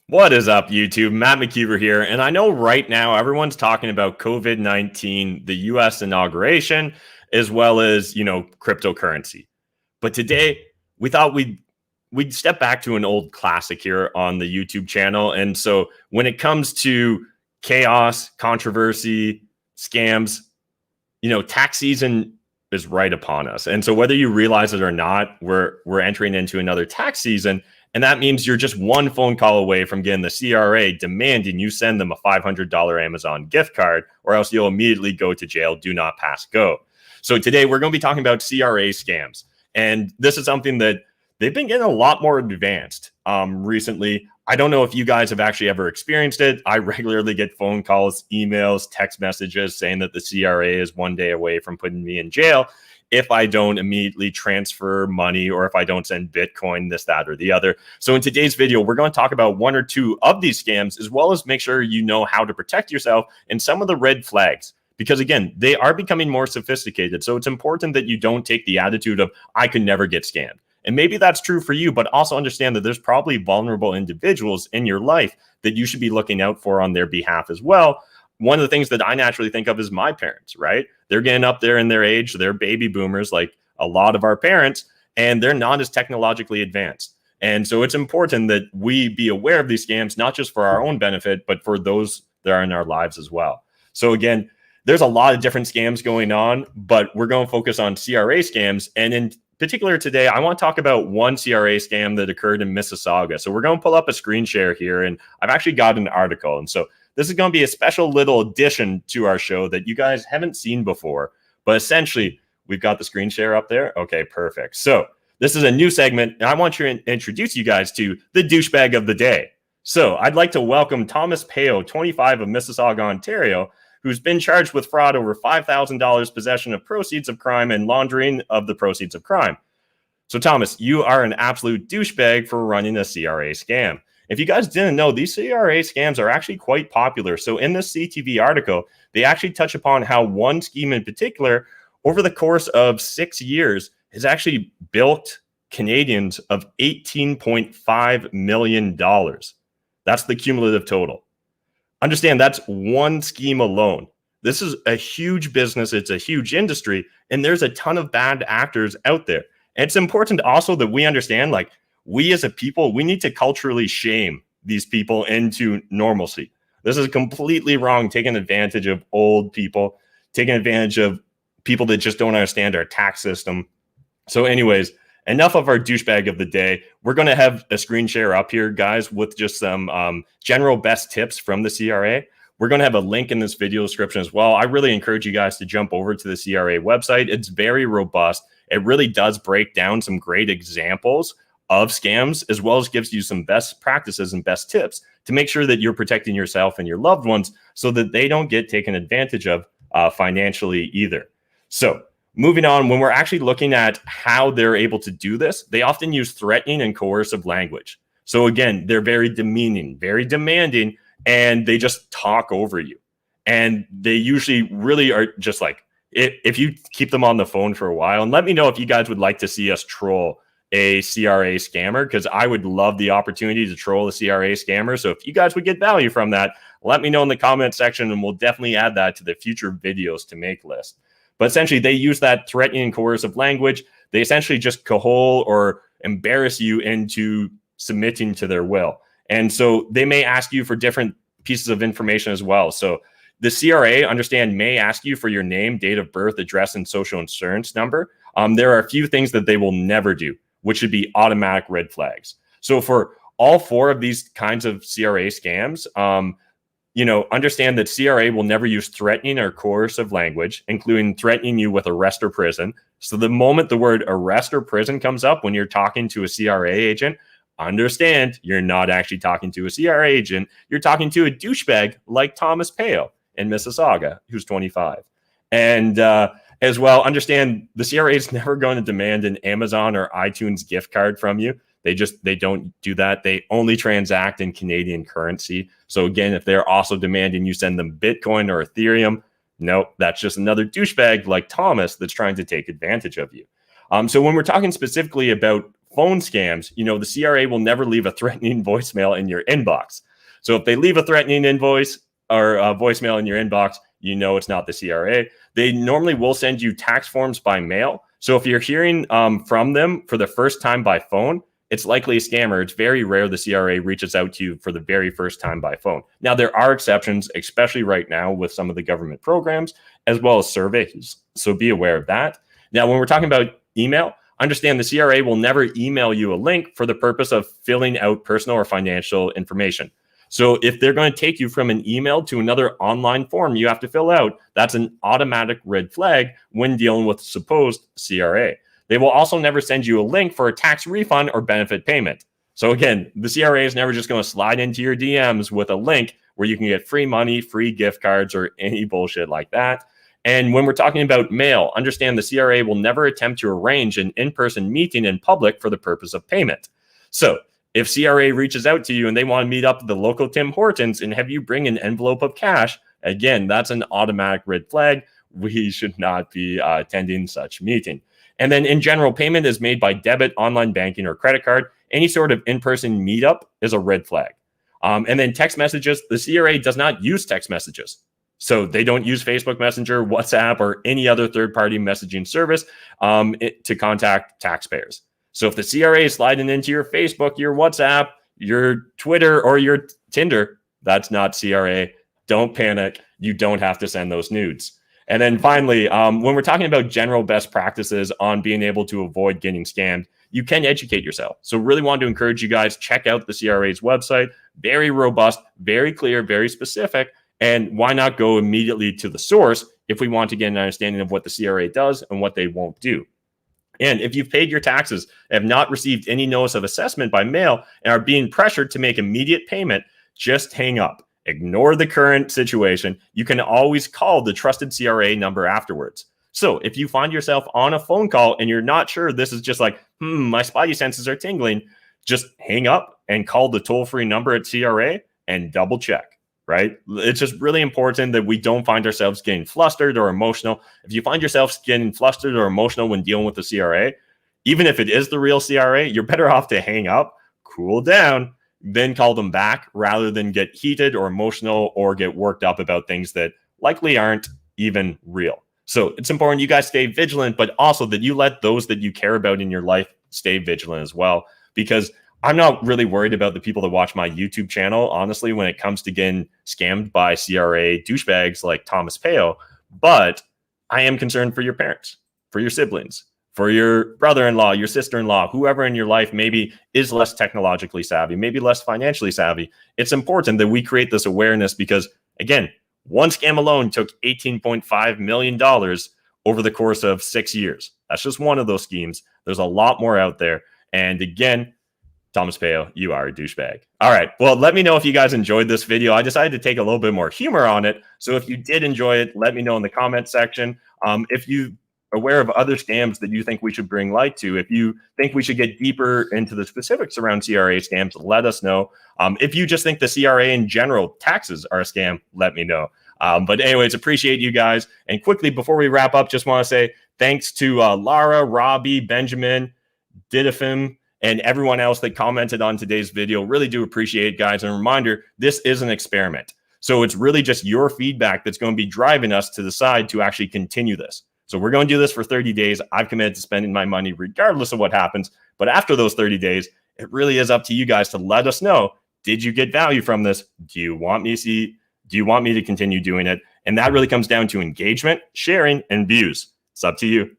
What is up, YouTube? Matt McKeever here. And I know right now everyone's talking about COVID-19, the US inauguration, as well as, cryptocurrency. But today we thought we'd step back to an old classic here on the YouTube channel. And so when it comes to chaos, controversy, scams, tax season is right upon us. And so whether you realize it or not, we're entering into another tax season. And that means you're just one phone call away from getting the CRA demanding you send them a $500 Amazon gift card, or else you'll immediately go to jail. Do not pass go. So today we're going to be talking about CRA scams. And this is something that they've been getting a lot more advanced recently. I don't know if you guys have actually ever experienced it. I regularly get phone calls, emails, text messages saying that the CRA is one day away from putting me in jail if I don't immediately transfer money or if I don't send Bitcoin, this, that, or the other. So in today's video, we're going to talk about one or two of these scams, as well as make sure you know how to protect yourself and some of the red flags. Because again, they are becoming more sophisticated. So it's important that you don't take the attitude of, I could never get scammed. And maybe that's true for you, but also understand that there's probably vulnerable individuals in your life that you should be looking out for on their behalf as well. One of the things that I naturally think of is my parents, right? They're getting up there in their age. They're baby boomers like a lot of our parents, and they're not as technologically advanced. And so it's important that we be aware of these scams, not just for our own benefit, but for those that are in our lives as well. So again, there's a lot of different scams going on, but we're going to focus on CRA scams. And in particular today, I want to talk about one CRA scam that occurred in Mississauga. So we're going to pull up a screen share here, and I've actually got an article. And so this is going to be a special little addition to our show that you guys haven't seen before. But essentially, we've got the screen share up there. Okay, perfect. So this is a new segment, and I want to introduce you guys to the douchebag of the day. So I'd like to welcome Thomas Peo, 25, of Mississauga, Ontario, who's been charged with fraud over $5,000, possession of proceeds of crime, and laundering of the proceeds of crime. So Thomas, you are an absolute douchebag for running a CRA scam. If you guys didn't know, these CRA scams are actually quite popular. So in this CTV article, they actually touch upon how one scheme in particular, over the course of 6 years, has actually bilked Canadians of $18.5 million. That's the cumulative total. Understand, that's one scheme alone. This is a huge business. It's a huge industry, and there's a ton of bad actors out there. And it's important also that we understand, like, we as a people, we need to culturally shame these people into normalcy. This is completely wrong, taking advantage of old people, taking advantage of people that just don't understand our tax system. So anyways, enough of our douchebag of the day. We're going to have a screen share up here, guys, with just some general best tips from the CRA. We're going to have a link in this video description as well. I really encourage you guys to jump over to the CRA website. It's very robust. It really does break down some great examples of scams, as well as gives you some best practices and best tips to make sure that you're protecting yourself and your loved ones so that they don't get taken advantage of financially either. So moving on, when we're actually looking at how they're able to do this, they often use threatening and coercive language. So again, they're very demeaning, very demanding, and they just talk over you. And they usually really are just like, if you keep them on the phone for a while, and let me know if you guys would like to see us troll a CRA scammer, because I would love the opportunity to troll a CRA scammer. So if you guys would get value from that, let me know in the comment section, and we'll definitely add that to the future videos to make list. But essentially, they use that threatening and coercive language. They essentially just cajole or embarrass you into submitting to their will. And so they may ask you for different pieces of information as well. So the CRA, understand, may ask you for your name, date of birth, address, and social insurance number. There are a few things that they will never do, which should be automatic red flags. So for all four of these kinds of CRA scams, understand that CRA will never use threatening or coercive language, including threatening you with arrest or prison. So the moment the word arrest or prison comes up when you're talking to a CRA agent, understand you're not actually talking to a CRA agent. You're talking to a douchebag like Thomas Peo in Mississauga, who's 25. And as well, understand the CRA is never going to demand an Amazon or iTunes gift card from you. They don't do that. They only transact in Canadian currency. So again, if they're also demanding you send them Bitcoin or Ethereum, no, that's just another douchebag like Thomas that's trying to take advantage of you. So when we're talking specifically about phone scams, the CRA will never leave a threatening voicemail in your inbox. So if they leave a threatening invoice or a voicemail in your inbox, it's not the CRA. They normally will send you tax forms by mail. So if you're hearing from them for the first time by phone, it's likely a scammer. It's very rare the CRA reaches out to you for the very first time by phone. Now, there are exceptions, especially right now with some of the government programs, as well as surveys. So be aware of that. Now, when we're talking about email, understand the CRA will never email you a link for the purpose of filling out personal or financial information. So if they're going to take you from an email to another online form you have to fill out, that's an automatic red flag when dealing with supposed CRA. They will also never send you a link for a tax refund or benefit payment. So again, the CRA is never just going to slide into your DMs with a link where you can get free money, free gift cards, or any bullshit like that. And when we're talking about mail, understand the CRA will never attempt to arrange an in-person meeting in public for the purpose of payment. So if CRA reaches out to you and they want to meet up at the local Tim Hortons and have you bring an envelope of cash, again, that's an automatic red flag. We should not be attending such meeting. And then in general, payment is made by debit, online banking, or credit card. Any sort of in-person meetup is a red flag. And then text messages, the CRA does not use text messages. So they don't use Facebook Messenger, WhatsApp, or any other third-party messaging service to contact taxpayers. So if the CRA is sliding into your Facebook, your WhatsApp, your Twitter, or your Tinder, that's not CRA. Don't panic. You don't have to send those nudes. And then finally, when we're talking about general best practices on being able to avoid getting scammed, you can educate yourself. So really want to encourage you guys, check out the CRA's website. Very robust, very clear, very specific. And why not go immediately to the source if we want to get an understanding of what the CRA does and what they won't do. And if you've paid your taxes, have not received any notice of assessment by mail, and are being pressured to make immediate payment, just hang up. Ignore the current situation. You can always call the trusted CRA number afterwards. So if you find yourself on a phone call and you're not sure this is just like, my spidey senses are tingling, just hang up and call the toll-free number at CRA and double check, right? It's just really important that we don't find ourselves getting flustered or emotional. If you find yourself getting flustered or emotional when dealing with the CRA, even if it is the real CRA, you're better off to hang up, cool down, then call them back rather than get heated or emotional or get worked up about things that likely aren't even real. So it's important you guys stay vigilant, but also that you let those that you care about in your life stay vigilant as well, because I'm not really worried about the people that watch my YouTube channel, honestly, when it comes to getting scammed by CRA douchebags like Thomas Peo, but I am concerned for your parents, for your siblings, for your brother-in-law, your sister-in-law, whoever in your life maybe is less technologically savvy, maybe less financially savvy. It's important that we create this awareness because, again, one scam alone took $18.5 million over the course of 6 years. That's just one of those schemes. There's a lot more out there. And again, Thomas Peo, you are a douchebag. All right. Well, let me know if you guys enjoyed this video. I decided to take a little bit more humor on it. So if you did enjoy it, let me know in the comment section. If you aware of other scams that you think we should bring light to, if you think we should get deeper into the specifics around CRA scams, let us know. If you just think the CRA in general taxes are a scam, let me know. But anyways, appreciate you guys. And quickly, before we wrap up, just want to say thanks to Lara, Robbie, Benjamin, Didafim, and everyone else that commented on today's video. Really do appreciate it, guys. And a reminder, this is an experiment. So it's really just your feedback that's going to be driving us to decide to actually continue this. So we're going to do this for 30 days. I've committed to spending my money regardless of what happens. But after those 30 days, it really is up to you guys to let us know, did you get value from this? Do you want me to continue doing it? And that really comes down to engagement, sharing, and views. It's up to you.